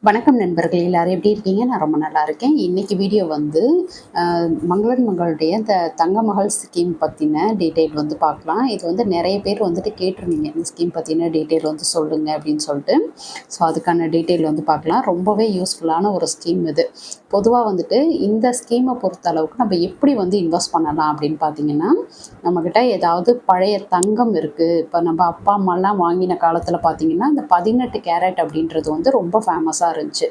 வணக்கம் நண்பர்களே, எல்லாரும் எப்படி இருக்கீங்க? நான் ரொம்ப நல்லா இருக்கேன். இன்னைக்கு வீடியோ வந்து மங்களன் மங்களுடைய இந்த தங்க மகள் ஸ்கீம் பற்றின டீட்டெயில் வந்து பார்க்கலாம். இது வந்து நிறைய பேர் வந்துட்டு கேட்டிருந்தீங்க, இந்த ஸ்கீம் பற்றின டீட்டெயில் வந்து சொல்லுங்க அப்படின்னு சொல்லிட்டு. ஸோ அதுக்கான டீட்டெயில் வந்து பார்க்கலாம். ரொம்பவே யூஸ்ஃபுல்லான ஒரு ஸ்கீம் இது. பொதுவாக வந்துட்டு இந்த ஸ்கீமை பொறுத்த அளவுக்கு நம்ம எப்படி வந்து இன்வெஸ்ட் பண்ணலாம் அப்படின்னு பார்த்தீங்கன்னா, நம்மக்கிட்ட ஏதாவது பழைய தங்கம் இருக்குது. இப்போ நம்ம அப்பா அம்மாலாம் வாங்கின காலத்தில் பார்த்தீங்கன்னா, இந்த 18 கேரட் அப்படின்றது வந்து ரொம்ப ஃபேமஸாக இருந்துச்சு.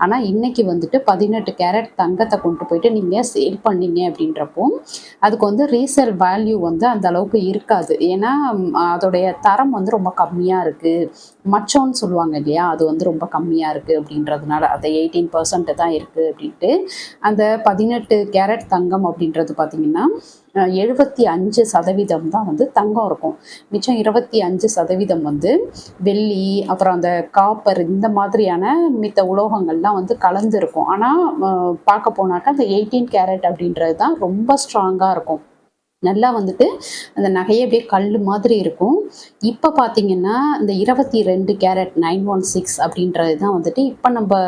ஆனால் இன்னைக்கு வந்துட்டு 18 கேரட் தங்கத்தை கொண்டு போயிட்டு நீங்கள் சேல் பண்ணீங்க அப்படின்றப்போ அதுக்கு வந்து ரீசேல் வேல்யூ வந்து அந்த அளவுக்கு இருக்காது. ஏன்னா அதோடைய தரம் வந்து ரொம்ப கம்மியாக இருக்குது. மச்சோன்னு சொல்லுவாங்க இல்லையா, அது வந்து ரொம்ப கம்மியாக இருக்குது அப்படின்றதுனால அது 18% தான் இருக்குது அப்படின்ட்டு. அந்த 18 கேரட் தங்கம் அப்படின்றது பார்த்திங்கன்னா 75% தான் வந்து தங்கம் இருக்கும். மிச்சம் 25% வந்து வெள்ளி, அப்புறம் அந்த காப்பர், இந்த மாதிரியான மித்த உலோகங்கள்லாம் வந்து கலந்து இருக்கும். ஆனால் பார்க்க போனாக்கா அந்த 18 கேரட் அப்படின்றது தான் ரொம்ப ஸ்ட்ராங்காக இருக்கும். நல்லா வந்துட்டு அந்த நகையே அப்படியே கல் மாதிரி இருக்கும். இப்போ பார்த்தீங்கன்னா இந்த 22 கேரட் 916 அப்படின்றது தான் வந்துட்டு இப்போ நம்ம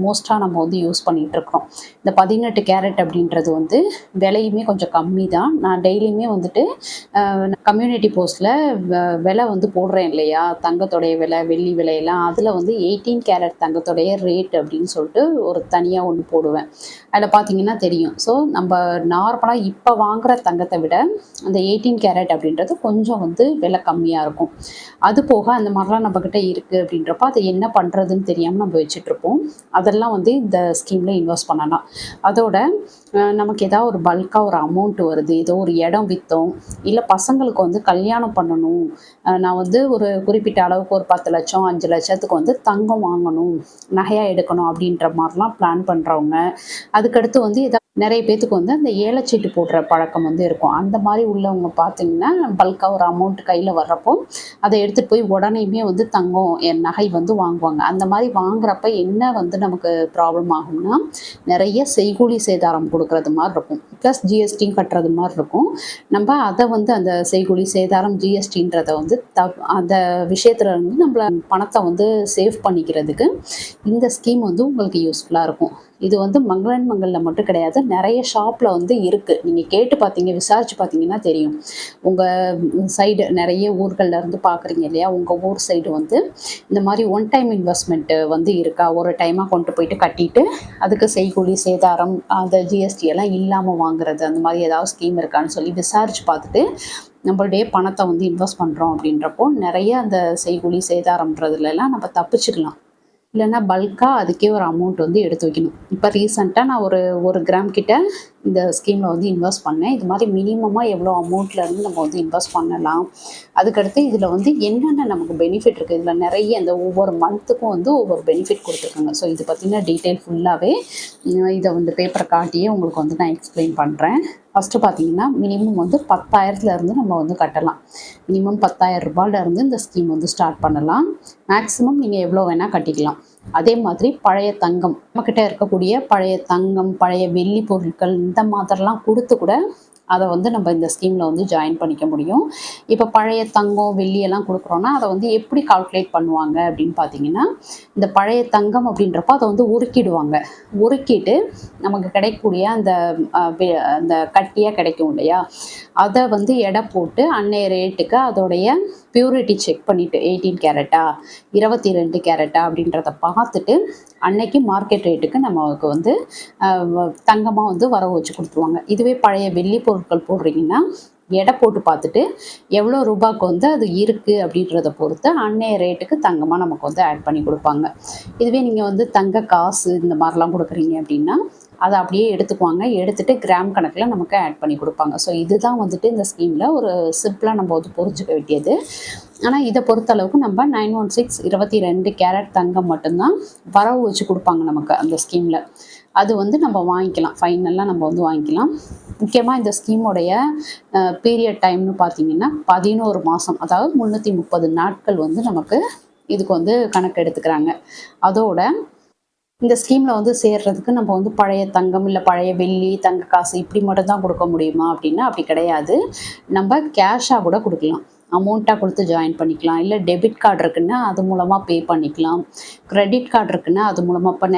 மோஸ்ட்டாக நம்ம வந்து யூஸ் பண்ணிகிட்டு இருக்கிறோம். இந்த 18 கேரட் அப்படின்றது வந்து விலையுமே கொஞ்சம் கம்மி தான். நான் டெய்லியுமே வந்துட்டு கம்யூனிட்டி போஸ்ட்டில் விலை வந்து போடுறேன் இல்லையா, தங்கத்தோடைய விலை, வெள்ளி விலையெல்லாம். அதில் வந்து 18 கேரட் தங்கத்தோடைய ரேட் அப்படின்னு சொல்லிட்டு ஒரு தனியாக ஒன்று போடுவேன். அதில் பார்த்தீங்கன்னா தெரியும். ஸோ நம்ம நார்மலாக இப்போ வாங்குகிற தங்கத்தை விட அந்த 18 கேரட் அப்படின்றது கொஞ்சம் வந்து விலை கம்மியாக இருக்கும். அது போக அந்த மாதிரிலாம் நம்மக்கிட்ட இருக்குது அப்படின்றப்ப அதை என்ன பண்ணுறதுன்னு தெரியாமல் நம்ம வச்சுட்ருப்போம். அதெல்லாம் வந்து இந்த ஸ்கீமில் இன்வெஸ்ட் பண்ணலாம். அதோட நமக்கு ஏதாவது ஒரு பல்காக ஒரு அமௌண்ட் வருது, ஏதோ ஒரு இடம் விற்றோம், இல்லை பசங்களுக்கு வந்து கல்யாணம் பண்ணணும், நான் வந்து ஒரு குறிப்பிட்ட அளவுக்கு ஒரு 10 லட்சம் 5 லட்சத்துக்கு வந்து தங்கம் வாங்கணும், நகையாக எடுக்கணும் அப்படின்ற மாதிரிலாம் பிளான் பண்ணுறவங்க. அதுக்கடுத்து வந்து நிறைய பேத்துக்கு வந்து அந்த ஏலச்சீட்டு போடுற பழக்கம் வந்து இருக்கும். அந்த மாதிரி உள்ளவங்க பார்த்தீங்கன்னா பல்காக ஒரு அமௌண்ட் கையில் வர்றப்போ அதை எடுத்துகிட்டு போய் உடனேயுமே வந்து தங்கம் என் நகை வந்து வாங்குவாங்க. அந்த மாதிரி வாங்குறப்ப என்ன வந்து நமக்கு ப்ராப்ளம் ஆகும்னா, நிறைய செய்கூலி சேதாரம் கொடுக்கறது மாதிரி இருக்கும், ப்ளஸ் ஜிஎஸ்டி கட்டுறது மாதிரி இருக்கும். நம்ம அதை வந்து அந்த செய்கூலி சேதாரம் ஜிஎஸ்டின்றதை வந்து அந்த விஷயத்துல இருந்து நம்மள பணத்தை வந்து சேவ் பண்ணிக்கிறதுக்கு இந்த ஸ்கீம் வந்து உங்களுக்கு யூஸ்ஃபுல்லாக இருக்கும். இது வந்து மங்களன் மங்களில் மட்டும் கிடையாது, நிறைய ஷாப்பில் வந்து இருக்குது. நீங்கள் கேட்டு பார்த்தீங்க, விசாரித்து பார்த்தீங்கன்னா தெரியும். உங்கள் சைடு நிறைய ஊர்களில் இருந்து பார்க்குறீங்க இல்லையா, உங்கள் ஊர் சைடு வந்து இந்த மாதிரி ஒன் டைம் இன்வெஸ்ட்மெண்ட்டு வந்து இருக்கா, ஒரு டைமாக கொண்டு போயிட்டு கட்டிட்டு அதுக்கு செய்கூலி சேதாரம் அந்த ஜிஎஸ்டி எல்லாம் இல்லாமல் வாங்குறது, அந்த மாதிரி ஏதாவது ஸ்கீம் இருக்கான்னு சொல்லி விசாரித்து பார்த்துட்டு நம்மளுடைய பணத்தை வந்து இன்வெஸ்ட் பண்ணுறோம் அப்படின்றப்போ நிறைய அந்த செய்கூலி சேதாரம்ன்றதுலாம் நம்ம தப்பிச்சுக்கலாம். இல்லைன்னா பல்காக அதுக்கே ஒரு அமௌண்ட் வந்து எடுத்து வைக்கணும். இப்போ ரீசெண்டாக நான் ஒரு கிராம் கிட்ட இந்த ஸ்கீமில் வந்து இன்வெஸ்ட் பண்ணேன். இது மாதிரி மினிமமாக எவ்வளோ அமௌண்ட்லேருந்து நம்ம வந்து இன்வெஸ்ட் பண்ணலாம், அதுக்கடுத்து இதில் வந்து என்னென்ன நமக்கு பெனிஃபிட் இருக்குது, இதில் நிறைய இந்த ஒவ்வொரு மந்த்துக்கும் வந்து ஒவ்வொரு பெனிஃபிட் கொடுத்துருக்காங்க. ஸோ இது பார்த்திங்கன்னா டீட்டெயில் ஃபுல்லாகவே இதை வந்து பேப்பரை காட்டியே உங்களுக்கு வந்து நான் எக்ஸ்பிளைன் பண்ணுறேன். ஃபஸ்ட்டு பார்த்தீங்கன்னா மினிமம் வந்து 10,000 நம்ம வந்து கட்டலாம். மினிமம் 10,000 ரூபாயிலேருந்து இந்த ஸ்கீம் வந்து ஸ்டார்ட் பண்ணலாம். மேக்ஸிமம் நீங்கள் எவ்வளோ வேணால் கட்டிக்கலாம். அதே மாதிரி பழைய தங்கம், நம்மக்கிட்ட இருக்கக்கூடிய பழைய தங்கம், பழைய வெள்ளி பொருட்கள், இந்த மாதிரிலாம் கொடுத்து கூட அதை வந்து நம்ம இந்த ஸ்கீமில் வந்து ஜாயின் பண்ணிக்க முடியும். இப்போ பழைய தங்கம் வெள்ளியெல்லாம் கொடுக்குறோன்னா அதை வந்து எப்படி கால்குலேட் பண்ணுவாங்க அப்படின்னு பார்த்தீங்கன்னா, இந்த பழைய தங்கம் அப்படின்றப்ப அதை வந்து உருக்கிடுவாங்க. உருக்கிட்டு நமக்கு கிடைக்கக்கூடிய அந்த கட்டியாக கிடைக்கும் இல்லையா, அதை வந்து எடை போட்டு அன்னைய ரேட்டுக்கு அதோடைய பியூரிட்டி செக் பண்ணிவிட்டு 18 கேரட்டா 22 கேரட்டா அப்படின்றத பார்த்துட்டு அன்னைக்கு மார்க்கெட் ரேட்டுக்கு நமக்கு வந்து தங்கமாக வந்து வரவு வச்சு கொடுத்துருவாங்க. இதுவே பழைய வெள்ளி பொருட்கள் போடுறீங்கன்னா எடை போட்டு பார்த்துட்டு எவ்வளோ ரூபாய்க்கு வந்து அது இருக்குது அப்படின்றத பொறுத்து அன்னைய ரேட்டுக்கு தங்கமாக நமக்கு வந்து ஆட் பண்ணி கொடுப்பாங்க. இதுவே நீங்கள் வந்து தங்க காசு இந்த மாதிரிலாம் கொடுக்குறீங்க அப்படின்னா அதை அப்படியே எடுத்துக்குவாங்க. எடுத்துகிட்டு கிராம் கணக்கில் நமக்கு ஆட் பண்ணி கொடுப்பாங்க. ஸோ இதுதான் வந்துட்டு இந்த ஸ்கீமில் ஒரு சிம்பிளாக நம்ம வந்து புரிஞ்சுக்க வேண்டியது. ஆனால் இதை பொறுத்தளவுக்கு நம்ம 916 22 கேரட் தங்கம் மட்டும்தான் வரவு வச்சு கொடுப்பாங்க நமக்கு அந்த ஸ்கீமில். அது வந்து நம்ம வாங்கிக்கலாம், ஃபைனலாக நம்ம வந்து வாங்கிக்கலாம். முக்கியமாக இந்த ஸ்கீமோடைய பீரியட் டைம்னு பார்த்தீங்கன்னா 11 மாதம், அதாவது 330 நாட்கள் வந்து நமக்கு இதுக்கு வந்து கணக்கு எடுத்துக்கிறாங்க. அதோட இந்த ஸ்கீமில் வந்து சேர்றதுக்கு நம்ம வந்து பழைய தங்கம் இல்லை பழைய வெள்ளி தங்க காசு இப்படி மட்டும் தான் கொடுக்க முடியுமா அப்படின்னா அப்படி கிடையாது. நம்ம கேஷாக கூட கொடுக்கலாம். அமௌண்ட்டாக கொடுத்து ஜாயின் பண்ணிக்கலாம். இல்லை டெபிட் கார்டு இருக்குன்னா அது மூலமாக பே பண்ணிக்கலாம். கிரெடிட் கார்டு இருக்குன்னா அது மூலமாக இப்போ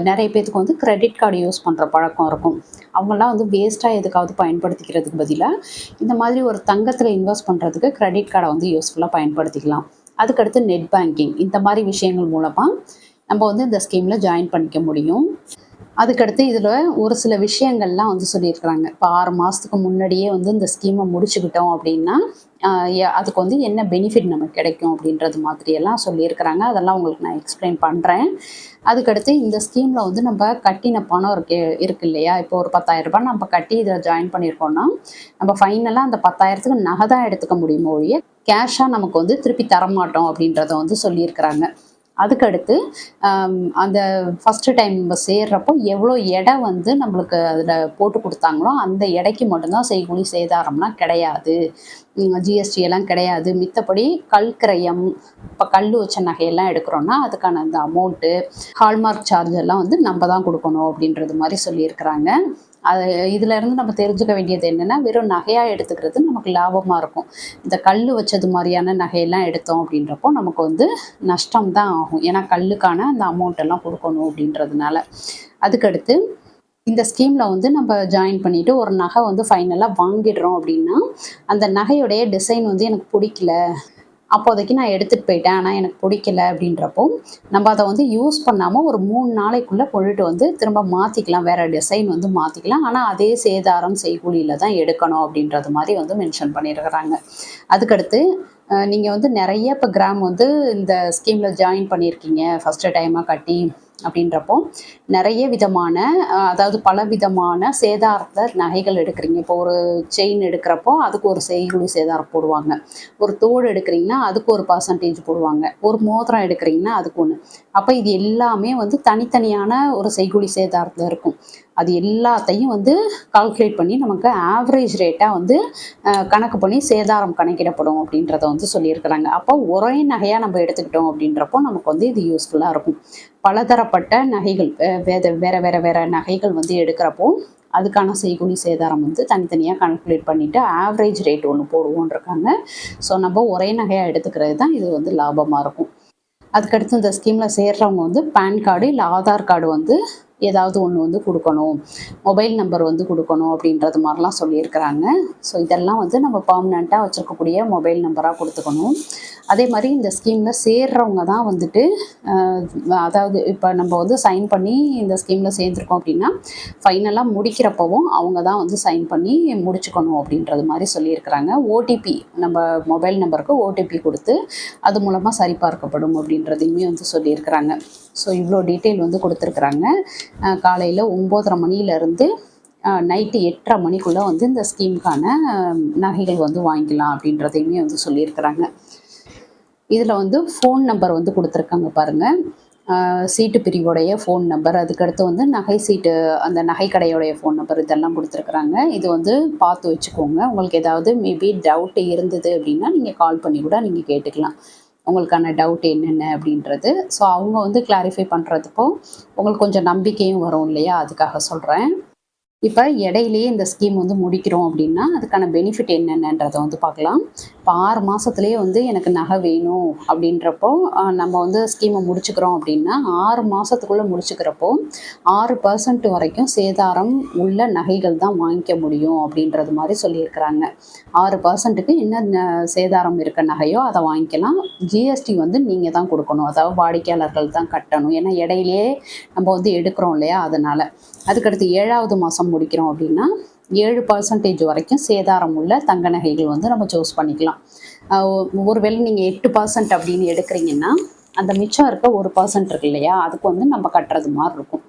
நிறைய பேத்துக்கு வந்து கிரெடிட் கார்டு யூஸ் பண்ணுற பழக்கம் இருக்கும். அவங்களாம் வந்து வேஸ்ட்டாக எதுக்காவது பயன்படுத்திக்கிறதுக்கு பதிலாக இந்த மாதிரி ஒரு தங்கத்தில் இன்வெஸ்ட் பண்ணுறதுக்கு கிரெடிட் கார்டை வந்து யூஸ்ஃபுல்லாக பயன்படுத்திக்கலாம். அதுக்கடுத்து நெட் பேங்கிங் இந்த மாதிரி விஷயங்கள் மூலமாக நம்ம வந்து இந்த ஸ்கீமில் ஜாயின் பண்ணிக்க முடியும். அதுக்கடுத்து இதில் ஒரு சில விஷயங்கள்லாம் வந்து சொல்லியிருக்கிறாங்க. இப்போ 6 மாதத்துக்கு முன்னாடியே வந்து இந்த ஸ்கீமை முடிச்சுக்கிட்டோம் அப்படின்னா அதுக்கு வந்து என்ன பெனிஃபிட் நமக்கு கிடைக்கும் அப்படின்றது மாதிரியெல்லாம் சொல்லியிருக்கிறாங்க. அதெல்லாம் உங்களுக்கு நான் எக்ஸ்பிளைன் பண்ணுறேன். அதுக்கடுத்து இந்த ஸ்கீமில் வந்து நம்ம கட்டின பணம் இருக்கு இல்லையா, இப்போ ஒரு 10,000 ரூபாய் நம்ம கட்டி இதில் ஜாயின் பண்ணியிருக்கோம்னா நம்ம ஃபைனலாக அந்த 10,000த்துக்கு நகை தான் எடுத்துக்க முடியுமோ ஒழிய கேஷாக நமக்கு வந்து திருப்பி தரமாட்டோம் அப்படின்றத வந்து சொல்லியிருக்கிறாங்க. அதுக்கடுத்து அந்த ஃபஸ்ட்டு டைம் நம்ம சேர்றப்போ எவ்வளோ எடை வந்து நம்மளுக்கு அதில் போட்டு கொடுத்தாங்களோ அந்த எடைக்கு மட்டும்தான் செய்கூலி சேதாரம்லாம் கிடையாது, ஜிஎஸ்டி எல்லாம் கிடையாது. மித்தபடி கல்கிரயம், இப்போ கல் வச்ச நகையெல்லாம் எடுக்கிறோன்னா அதுக்கான அந்த அமௌண்ட்டு, ஹால்மார்க் சார்ஜ் எல்லாம் வந்து நம்ம தான் கொடுக்கணும் அப்படின்றது மாதிரி சொல்லியிருக்கிறாங்க. அது இதிலேருந்து நம்ம தெரிஞ்சுக்க வேண்டியது என்னென்னா, வெறும் நகையாக எடுத்துக்கிறது நமக்கு லாபமாக இருக்கும். இந்த கல் வச்சது மாதிரியான நகையெல்லாம் எடுத்தோம் அப்படின்றப்போ நமக்கு வந்து நஷ்டம் தான் ஆகும். ஏன்னா கல்லுக்கான அந்த அமௌண்ட் எல்லாம் கொடுக்கணும் அப்படின்றதுனால. அதுக்கடுத்து இந்த ஸ்கீமில் வந்து நம்ம ஜாயின் பண்ணிவிட்டு ஒரு நகை வந்து ஃபைனலாக வாங்கிடுறோம் அப்படின்னா அந்த நகையுடைய டிசைன் வந்து எனக்கு பிடிக்கல, அப்போதைக்கு நான் எடுத்துகிட்டு போயிட்டேன் ஆனால் எனக்கு பிடிக்கல அப்படின்றப்போ நம்ம அதை வந்து யூஸ் பண்ணாமல் ஒரு 3 நாளைக்குள்ளே கொண்டுட்டு வந்து திரும்ப மாற்றிக்கலாம், வேறு டிசைன் வந்து மாற்றிக்கலாம். ஆனால் அதே சேதாரம் செய்கூலியில் தான் எடுக்கணும் அப்படின்றது மாதிரி வந்து மென்ஷன் பண்ணியிருக்கிறாங்க. அதுக்கடுத்து நீங்கள் வந்து நிறைய இப்போ கிராம் வந்து இந்த ஸ்கீமில் ஜாயின் பண்ணியிருக்கீங்க ஃபஸ்ட்டு டைமாக கட்டி அப்படின்றப்போ நிறைய விதமான அதாவது பல விதமான சேதாரத்தை நகைகள் எடுக்கிறீங்க. இப்போ ஒரு செயின் எடுக்கிறப்போ அதுக்கு ஒரு செய்கூலி சேதாரம் போடுவாங்க, ஒரு தோடு எடுக்கிறீங்கன்னா அதுக்கு ஒரு பர்சன்டேஜ் போடுவாங்க, ஒரு மோதிரம் எடுக்கிறீங்கன்னா அதுக்கு ஒன்று. அப்போ இது எல்லாமே வந்து தனித்தனியான ஒரு செய்கூலி சேதாரத்தில் இருக்கும். அது எல்லாத்தையும் வந்து கால்குலேட் பண்ணி நமக்கு ஆவரேஜ் ரேட்டாக வந்து கணக்கு பண்ணி சேதாரம் கணக்கிடப்படும் அப்படின்றத வந்து சொல்லியிருக்கிறாங்க. அப்போ ஒரே நகையாக நம்ம எடுத்துக்கிட்டோம் அப்படின்றப்போ நமக்கு வந்து இது யூஸ்ஃபுல்லாக இருக்கும். பலதரப்பட்ட நகைகள் வேறு நகைகள் வந்து எடுக்கிறப்போ அதுக்கான செய்கூலி சேதாரம் வந்து தனித்தனியாக கால்குலேட் பண்ணிவிட்டு ஆவரேஜ் ரேட் ஒன்று போடுவோன்னு இருக்காங்க. ஸோ நம்ம ஒரே நகையாக எடுத்துக்கிறது தான் இது வந்து லாபமாக இருக்கும். அதுக்கடுத்து இந்த ஸ்கீமில் சேர்றவங்க வந்து பேன் கார்டு இல்லை ஆதார் கார்டு வந்து ஏதாவது ஒன்று வந்து கொடுக்கணும், மொபைல் நம்பர் வந்து கொடுக்கணும் அப்படின்றது மாதிரிலாம் சொல்லியிருக்கிறாங்க. ஸோ இதெல்லாம் வந்து நம்ம பர்மனெண்ட்டாக வச்சுருக்கக்கூடிய மொபைல் நம்பராக கொடுத்துக்கணும். அதே மாதிரி இந்த ஸ்கீமில் சேர்றவங்க தான் வந்துட்டு அதாவது இப்போ நம்ம வந்து சைன் பண்ணி இந்த ஸ்கீமில் சேர்ந்துருக்கோம் அப்படின்னா ஃபைனலாக முடிக்கிறப்பவும் அவங்க தான் வந்து சைன் பண்ணி முடிச்சுக்கணும் அப்படின்றது மாதிரி சொல்லியிருக்கிறாங்க. ஓடிபி நம்ம மொபைல் நம்பருக்கு ஓடிபி கொடுத்து அது மூலமாக சரிபார்க்கப்படும் அப்படின்றதையுமே வந்து சொல்லியிருக்கிறாங்க. ஸோ இவ்வளோ டீட்டெயில் வந்து கொடுத்துருக்குறாங்க. காலையில் 9:30 மணிலேருந்து நைட்டு 8:30 மணிக்குள்ளே வந்து இந்த ஸ்கீமுக்கான நகைகள் வந்து வாங்கிக்கலாம் அப்படின்றதையுமே வந்து சொல்லியிருக்கிறாங்க. இதில் வந்து ஃபோன் நம்பர் வந்து கொடுத்துருக்காங்க பாருங்கள், சீட்டு பிரிவுடைய ஃபோன் நம்பர், அதுக்கடுத்து வந்து நகை சீட்டு அந்த நகைக்கடையோடைய ஃபோன் நம்பர் இதெல்லாம் கொடுத்துருக்குறாங்க. இது வந்து பார்த்து வச்சுக்கோங்க. உங்களுக்கு ஏதாவது மேபி டவுட்டு இருந்தது அப்படின்னா நீங்கள் கால் பண்ணி கூட நீங்கள் கேட்டுக்கலாம், உங்களுக்கான டவுட் என்னென்ன அப்படின்றது. ஸோ அவங்க வந்து கிளாரிஃபை பண்ணுறதுப்போ உங்களுக்கு கொஞ்சம் நம்பிக்கையும் வரும் இல்லையா, அதுக்காக சொல்கிறேன். இப்போ இடையிலேயே இந்த ஸ்கீம் வந்து முடிக்கிறோம் அப்படின்னா அதுக்கான பெனிஃபிட் என்னென்னன்றதை வந்து பார்க்கலாம். இப்போ 6 மாதத்துலேயே வந்து எனக்கு நகை வேணும் அப்படின்றப்போ நம்ம வந்து ஸ்கீமை முடிச்சுக்கிறோம் அப்படின்னா 6 மாதத்துக்குள்ளே முடிச்சுக்கிறப்போ 6% வரைக்கும் சேதாரம் உள்ள நகைகள் தான் வாங்கிக்க முடியும் அப்படின்றது மாதிரி சொல்லியிருக்கிறாங்க. 6%க்கு என்ன சேதாரம் இருக்க நகையோ அதை வாங்கிக்கலாம். ஜிஎஸ்டி வந்து நீங்கள் தான் கொடுக்கணும், அதாவது வாடிக்கையாளர்கள் தான் கட்டணும். ஏன்னா இடையிலேயே நம்ம வந்து எடுக்கிறோம் இல்லையா, அதனால். அதுக்கடுத்து 7வது மாதம் முடிக்கிறோம் அப்படின்னா 7% வரைக்கும் சேதாரம் உள்ள தங்க நகைகள் வந்து நம்ம சூஸ் பண்ணிக்கலாம். ஒருவேளை நீங்கள் 8% அப்படின்னு எடுக்கிறீங்கன்னா அந்த மிச்சம் இருக்க 1% இருக்கு இல்லையா, அதுக்கு வந்து நம்ம கட்டுறது மாதிரி இருக்கும்.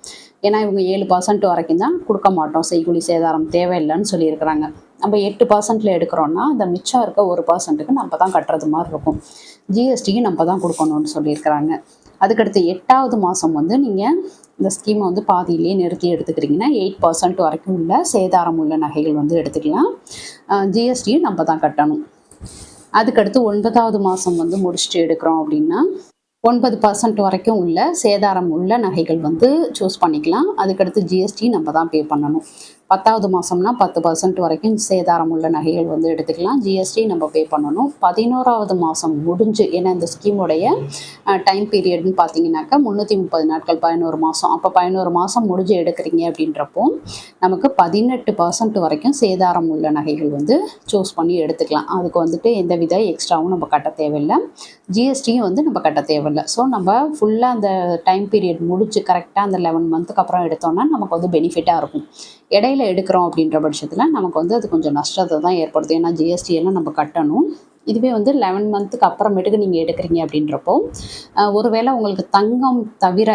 ஏன்னா இவங்க 7% வரைக்கும் தான் கொடுக்க மாட்டோம், செய்கூலி சேதாரம் தேவையில்லைன்னு சொல்லியிருக்கிறாங்க. நம்ம 8%ல் எடுக்கிறோன்னா அந்த மிச்சம் இருக்க 1%க்கு நம்ம தான் கட்டுறது மாதிரி இருக்கும். ஜிஎஸ்டிக்கு நம்ம தான் கொடுக்கணும்னு சொல்லியிருக்கிறாங்க. அதுக்கடுத்து 8வது மாதம் வந்து நீங்கள் இந்த ஸ்கீமை வந்து பாதியிலே நிறுத்தி எடுத்துக்கிறீங்கன்னா 8% வரைக்கும் உள்ள சேதாரம் உள்ள நகைகள் வந்து எடுத்துக்கலாம். ஜிஎஸ்டியும் நம்ம தான் கட்டணும். அதுக்கடுத்து 9வது மாதம் வந்து முடிச்சுட்டு எடுக்கிறோம் அப்படின்னா 9% வரைக்கும் உள்ள சேதாரம் உள்ள நகைகள் வந்து சூஸ் பண்ணிக்கலாம். அதுக்கடுத்து ஜிஎஸ்டி நம்ம தான் பே பண்ணணும். 10வது மாதம்னா 10% வரைக்கும் சேதாரம் உள்ள நகைகள் வந்து எடுத்துக்கலாம். ஜிஎஸ்டி நம்ம பே பண்ணணும். 11வது மாதம் முடிஞ்சு, ஏன்னா இந்த ஸ்கீமுடைய டைம் பீரியட்னு பார்த்தீங்கன்னாக்கா 330 நாட்கள், 11 மாதம். அப்போ 11 மாதம் முடிஞ்சு எடுக்கிறீங்க அப்படின்றப்போ நமக்கு 18% வரைக்கும் சேதாரம் உள்ள நகைகள் வந்து சூஸ் பண்ணி எடுத்துக்கலாம். அதுக்கு வந்துட்டு எந்த வித எக்ஸ்ட்ராவும் நம்ம கட்ட தேவையில்லை, ஜிஎஸ்டியும் வந்து நம்ம கட்ட தேவையில்லை. ஸோ நம்ம ஃபுல்லாக அந்த டைம் பீரியட் முடிச்சு கரெக்டாக அந்த 11 மந்த்துக்கு அப்புறம் எடுத்தோம்னா நமக்கு வந்து பெனிஃபிட்டாக இருக்கும். இடையில எடுக்கிறோம் அப்படின்ற பட்சத்தில் நமக்கு வந்து அது கொஞ்சம் நஷ்டத்தை தான் ஏற்படுது. ஏன்னா ஜிஎஸ்டி எல்லாம் நம்ம கட்டணும். இதுவே வந்து 11 மந்த்துக்கு அப்புறமேட்டுக்கு நீங்கள் எடுக்கிறீங்க அப்படின்றப்போ ஒருவேளை உங்களுக்கு தங்கம் தவிர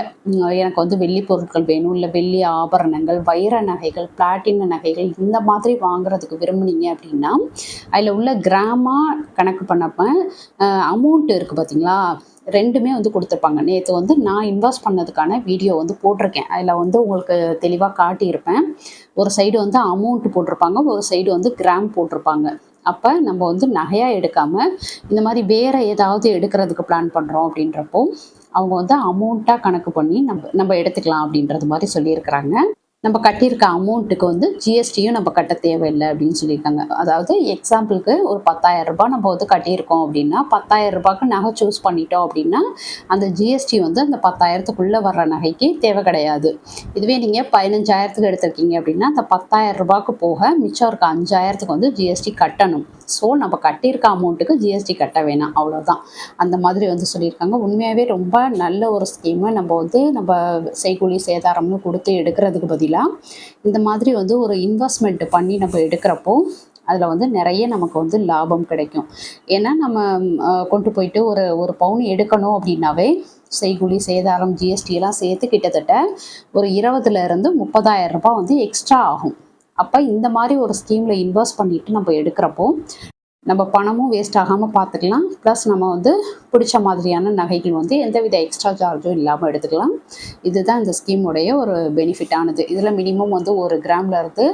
எனக்கு வந்து வெள்ளி பொருட்கள் வேணும், இல்லை வெள்ளி ஆபரணங்கள், வைர நகைகள், பிளாட்டின நகைகள் இந்த மாதிரி வாங்குறதுக்கு விரும்புனீங்க அப்படின்னா அதில் உள்ள கிராமாக கணக்கு பண்ணப்போ அமௌண்ட் இருக்குது பார்த்தீங்களா, ரெண்டுமே வந்து கொடுத்துருப்பாங்க. நேற்று வந்து நான் இன்வெஸ்ட் பண்ணதுக்கான வீடியோ வந்து போட்டிருக்கேன். அதில் வந்து உங்களுக்கு தெளிவாக காட்டியிருப்பேன். ஒரு சைடு வந்து அமௌண்ட் போட்டிருப்பாங்க, ஒரு சைடு வந்து கிராம் போட்டிருப்பாங்க. அப்போ நம்ம வந்து நகையாக எடுக்காமல் இந்த மாதிரி வேறு ஏதாவது எடுக்கிறதுக்கு பிளான் பண்ணுறோம் அப்படின்றப்போ அவங்க வந்து அமௌண்ட்டாக கணக்கு பண்ணி நம்ம எடுத்துக்கலாம் அப்படின்றது மாதிரி சொல்லியிருக்கிறாங்க. நம்ம கட்டியிருக்க அமௌண்ட்டுக்கு வந்து ஜிஎஸ்டியும் நம்ம கட்ட தேவையில்லை அப்படின்னு சொல்லியிருக்காங்க. அதாவது எக்ஸாம்பிளுக்கு ஒரு 10,000 ரூபாய் நம்ம வந்து கட்டியிருக்கோம் அப்படின்னா 10,000 ரூபாய்க்கு நகை சூஸ் பண்ணிட்டோம் அப்படின்னா அந்த ஜிஎஸ்டி வந்து அந்த 10,000த்துக்குள்ளே வர்ற நகைக்கு தேவை கிடையாது. இதுவே நீங்கள் 15,000த்துக்கு எடுத்திருக்கீங்க அப்படின்னா அந்த 10,000 ரூபாய்க்கு போக மிச்சம் இருக்க 5,000த்துக்கு வந்து ஜிஎஸ்டி கட்டணும். ஸோ நம்ம கட்டியிருக்க அமௌண்ட்டுக்கு ஜிஎஸ்டி கட்ட வேணாம், அவ்வளோதான். அந்த மாதிரி வந்து சொல்லியிருக்காங்க. உண்மையாகவே ரொம்ப நல்ல ஒரு ஸ்கீமை நம்ம வந்து நம்ம செய்கூலி சேதாரம்னு கொடுத்து எடுக்கிறதுக்கு பதிலாக இந்த மாதிரி வந்து ஒரு இன்வெஸ்ட்மெண்ட் பண்ணி நம்ம எடுக்கிறப்போ அதில் வந்து நிறைய நமக்கு வந்து லாபம் கிடைக்கும். ஏன்னா நம்ம கொண்டு போயிட்டு ஒரு பவுன் எடுக்கணும் அப்படின்னாவே செய்கூலி சேதாரம் ஜிஎஸ்டி எல்லாம் சேர்த்து கிட்டத்தட்ட ஒரு 20,000 to 30,000 ரூபாய் வந்து எக்ஸ்ட்ரா ஆகும். அப்போ இந்த மாதிரி ஒரு ஸ்கீமில் இன்வெஸ்ட் பண்ணிவிட்டு நம்ம எடுக்கிறப்போ நம்ம பணமும் வேஸ்ட் ஆகாமல் பார்த்துக்கலாம். ப்ளஸ் நம்ம வந்து பிடிச்ச மாதிரியான நகைகள் வந்து எந்தவித எக்ஸ்ட்ரா சார்ஜும் இல்லாமல் எடுத்துக்கலாம். இதுதான் இந்த ஸ்கீமுடைய ஒரு பெனிஃபிட்டானது. இதில் மினிமம் வந்து 1 கிராமில் இருந்து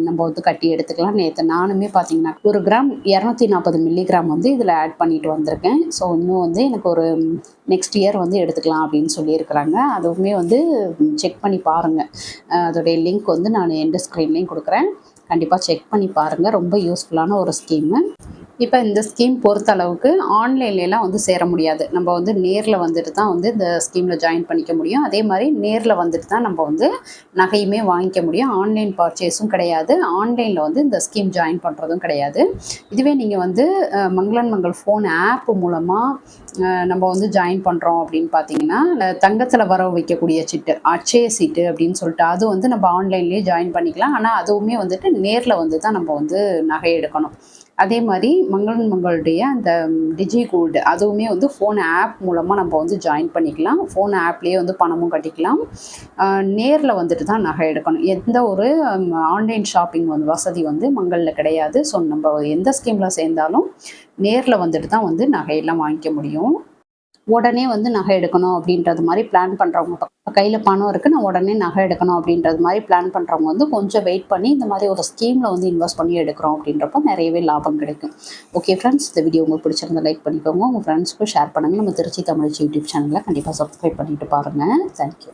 நம்ம வந்து கட்டி எடுத்துக்கலாம். நேற்று நானுமே பார்த்தீங்கன்னா 1 கிராம் 240 மில்லிகிராம் வந்து இதில் ஆட் பண்ணிட்டு வந்திருக்கேன். ஸோ இன்னும் வந்து எனக்கு ஒரு நெக்ஸ்ட் இயர் வந்து எடுத்துக்கலாம் அப்படின்னு சொல்லியிருக்கிறாங்க. அதுவுமே வந்து செக் பண்ணி பாருங்கள். அதோடைய லிங்க் வந்து நான் எண்ட் ஸ்க்ரீன்லேயும் கொடுக்குறேன். கண்டிப்பாக செக் பண்ணி பாருங்கள். ரொம்ப யூஸ்ஃபுல்லான ஒரு ஸ்கீமு. இப்போ இந்த ஸ்கீம் பொறுத்த அளவுக்கு ஆன்லைன்லாம் வந்து சேர முடியாது. நம்ம வந்து நேரில் வந்துட்டு தான் வந்து இந்த ஸ்கீமில் ஜாயின் பண்ணிக்க முடியும். அதே மாதிரி நேரில் வந்துட்டு தான் நம்ம வந்து நகையுமே வாங்கிக்க முடியும். ஆன்லைன் பர்ச்சேஸும் கிடையாது, ஆன்லைனில் வந்து இந்த ஸ்கீம் ஜாயின் பண்ணுறதும் கிடையாது. இதுவே நீங்கள் வந்து மங்களன் மங்கள் ஃபோன் ஆப் மூலமாக நம்ம வந்து ஜாயின் பண்ணுறோம் அப்படின்னு பார்த்தீங்கன்னா தங்கத்தில் வர வைக்கக்கூடிய சீட்டு, அட்சய சீட்டு அப்படின்னு சொல்லிட்டு அது வந்து நம்ம ஆன்லைன்லேயே ஜாயின் பண்ணிக்கலாம். ஆனால் அதுவுமே வந்துட்டு நேரில் வந்து தான் நம்ம வந்து நகை எடுக்கணும். அதே மாதிரி மங்களன் மங்களுடைய அந்த டிஜி கோல்டு அதுவுமே வந்து ஃபோன் ஆப் மூலமாக நம்ம வந்து ஜாயின் பண்ணிக்கலாம். ஃபோன் ஆப்லேயே வந்து பணமும் கட்டிக்கலாம். நேரில் வந்துட்டு தான் நகை எடுக்கணும். எந்த ஒரு ஆன்லைன் ஷாப்பிங் வந்து வசதி வந்து மங்களில் கிடையாது. ஸோ நம்ம எந்த ஸ்கீமில் சேர்ந்தாலும் நேரில் வந்துட்டு தான் வந்து நகையெல்லாம் வாங்கிக்க முடியும். உடனே வந்து நகை எடுக்கணும் அப்படின்றது மாதிரி பிளான் பண்ணுறவங்க, கையில் பணம் இருக்குது நான் உடனே நகை எடுக்கணும் அப்படின்றது மாதிரி பிளான் பண்ணுறவங்க வந்து கொஞ்சம் வெயிட் பண்ணி இந்த மாதிரி ஒரு ஸ்கீமில் வந்து இன்வெஸ்ட் பண்ணி எடுக்கிறோம் அப்படின்றப்போ நிறையவே லாபம் கிடைக்கும். ஓகே ஃப்ரெண்ட்ஸ், இந்த வீடியோ உங்களுக்கு பிடிச்சிருந்தா லைக் பண்ணிக்கோங்க, உங்கள் ஃப்ரெண்ட்ஸ்க்கும் ஷேர் பண்ணுங்கள். நம்ம திருச்சி தமிழ் யூடியூப் சேனலில் கண்டிப்பாக சப்ஸ்கிரைப் பண்ணிட்டு பாருங்கள். தேங்க்யூ.